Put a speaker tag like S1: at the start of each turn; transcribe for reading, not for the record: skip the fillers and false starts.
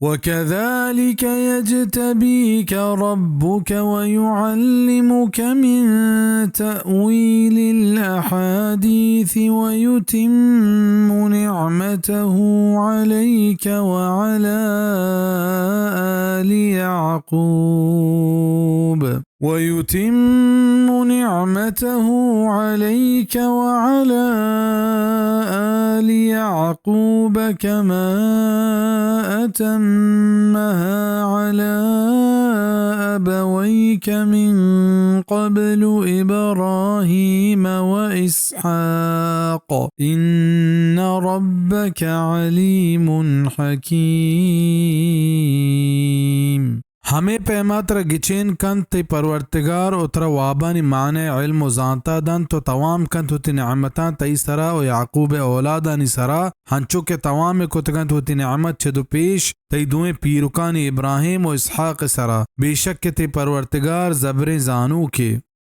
S1: وكذلك يجتبيك ربك ويعلمك من تأويل الأحاديث ويتم نعمته عليك وعلى آل يعقوب كما أتمها على أبويك من قبل إبراهيم وإسحاق إن ربك عليم حكيم. ہمیں پیماتر گچین کنت تی پرورتگار اتر وابانی معنی علم و زانتا دن تو توام کنت ہوتی نعمتان تی سرا و یعقوب اولادانی سرا ہنچو کے توام کتگنت ہوتی نعمت چھدو پیش تی دوئیں پیرکانی ابراہیم و اسحاق سرا بے شک تی پرورتگار زبر زانو کے